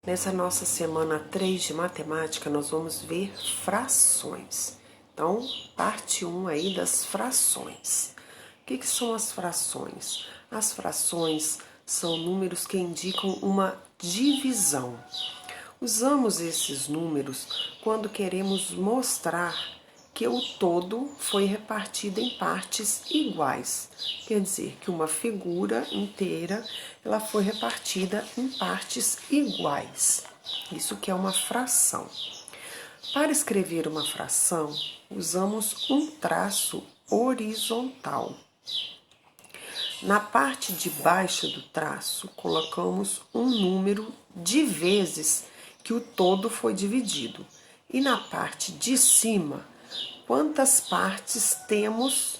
Nessa nossa semana 3 de matemática, nós vamos ver frações. Então, parte 1 aí das frações. O que são as frações? As frações são números que indicam uma divisão. Usamos esses números quando queremos mostrar que o todo foi repartido em partes iguais. Quer dizer, que uma figura inteira ela foi repartida em partes iguais. Isso que é uma fração. Para escrever uma fração, usamos um traço horizontal. Na parte de baixo do traço, colocamos um número de vezes que o todo foi dividido. E na parte de cima, quantas partes temos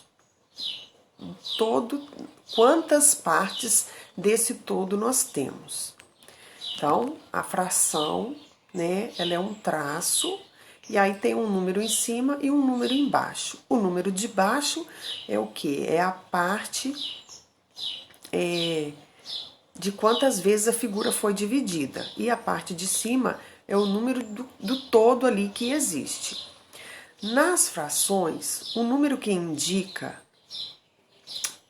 quantas partes desse todo nós temos. Então, a fração, né, ela é um traço, e aí tem um número em cima e um número embaixo. O número de baixo é o quê? É a parte de quantas vezes a figura foi dividida. E a parte de cima é o número do todo ali que existe. Nas frações, o número que indica,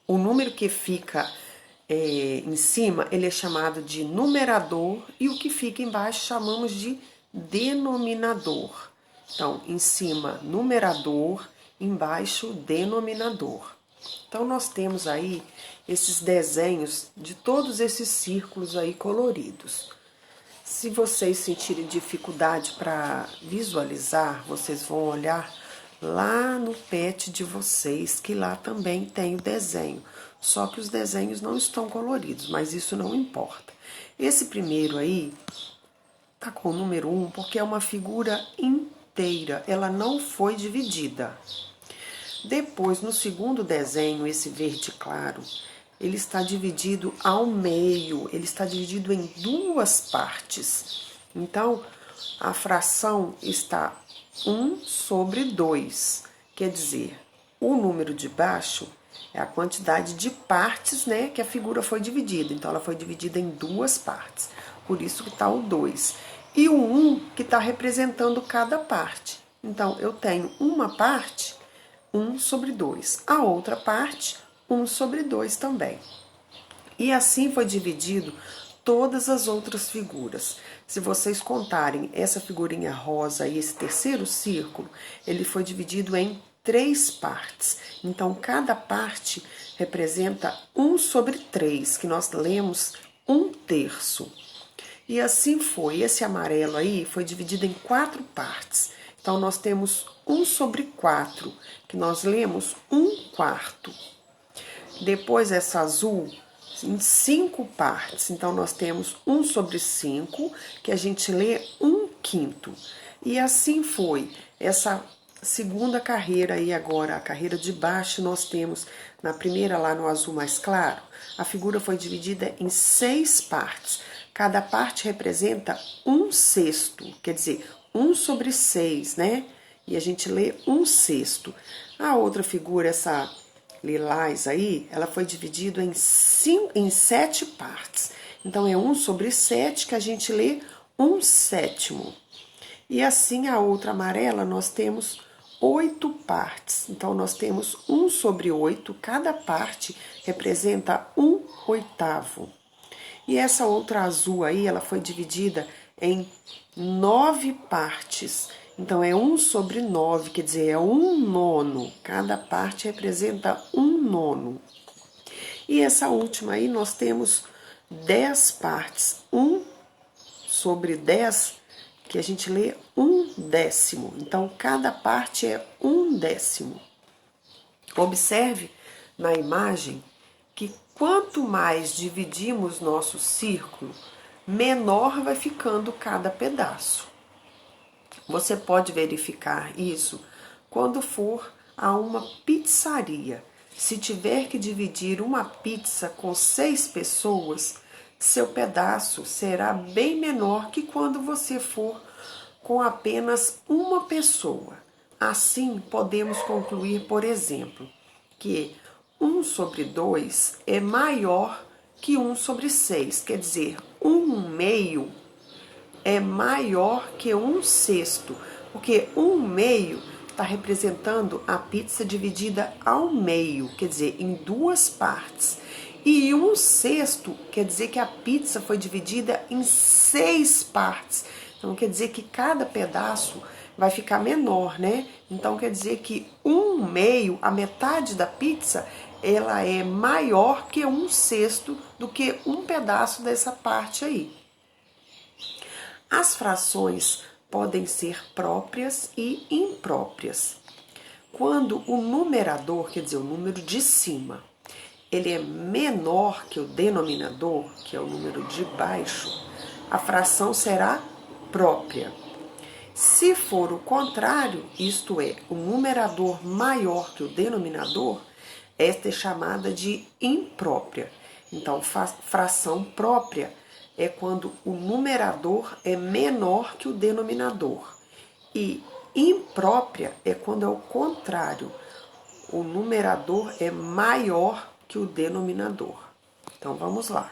o número que fica em cima, ele é chamado de numerador, e o que fica embaixo chamamos de denominador. Então, em cima, numerador, embaixo, denominador. Então, nós temos aí esses desenhos de todos esses círculos aí coloridos. Se vocês sentirem dificuldade para visualizar, vocês vão olhar lá no pet de vocês, que lá também tem o desenho. Só que os desenhos não estão coloridos, mas isso não importa. Esse primeiro aí tá com o número 1 porque é uma figura inteira, ela não foi dividida. Depois, no segundo desenho, esse verde claro, ele está dividido ao meio, ele está dividido em duas partes. Então, a fração está 1 sobre 2, quer dizer, o número de baixo é a quantidade de partes, né, que a figura foi dividida. Então, ela foi dividida em duas partes, por isso que está o 2. E o 1 que está representando cada parte. Então, eu tenho uma parte, 1 sobre 2. A outra parte, 1 sobre 2 também. E assim foi dividido todas as outras figuras. Se vocês contarem essa figurinha rosa e esse terceiro círculo, ele foi dividido em 3 partes. Então, cada parte representa 1 sobre 3, que nós lemos 1/3. E assim foi. Esse amarelo aí foi dividido em 4 partes. Então, nós temos 1 sobre 4, que nós lemos 1/4. Depois, essa azul, em 5 partes. Então, nós temos 1 sobre 5, que a gente lê 1/5. E assim foi. Essa segunda carreira aí agora, a carreira de baixo, nós temos na primeira lá no azul mais claro, a figura foi dividida em 6 partes. Cada parte representa 1/6, quer dizer, 1 sobre 6, né? E a gente lê 1/6. A outra figura, essa lilás aí, ela foi dividida em 7 partes. Então, é 1 sobre 7 que a gente lê 1/7. E assim, a outra amarela, nós temos 8 partes. Então, nós temos 1 sobre 8, cada parte representa 1/8. E essa outra azul aí, ela foi dividida em 9 partes. Então, é 1 sobre 9, quer dizer, é 1/9. Cada parte representa 1/9. E essa última aí, nós temos 10 partes. 1 sobre 10, que a gente lê 1/10. Então, cada parte é 1/10. Observe na imagem que quanto mais dividimos nosso círculo, menor vai ficando cada pedaço. Você pode verificar isso quando for a uma pizzaria. Se tiver que dividir uma pizza com 6 pessoas, seu pedaço será bem menor que quando você for com apenas uma pessoa. Assim, podemos concluir, por exemplo, que 1 sobre 2 é maior que 1 sobre 6, quer dizer, 1/2 é maior que 1/6, porque 1/2 está representando a pizza dividida ao meio, quer dizer, em duas partes. E 1/6 quer dizer que a pizza foi dividida em 6 partes. Então quer dizer que cada pedaço vai ficar menor, né? Então quer dizer que 1/2, a metade da pizza, ela é maior que 1/6 do que um pedaço dessa parte aí. As frações podem ser próprias e impróprias. Quando o numerador, quer dizer, o número de cima, ele é menor que o denominador, que é o número de baixo, a fração será própria. Se for o contrário, isto é, o numerador maior que o denominador, esta é chamada de imprópria. Então, fração própria é quando o numerador é menor que o denominador. E imprópria é quando é o contrário, o numerador é maior que o denominador. Então, vamos lá.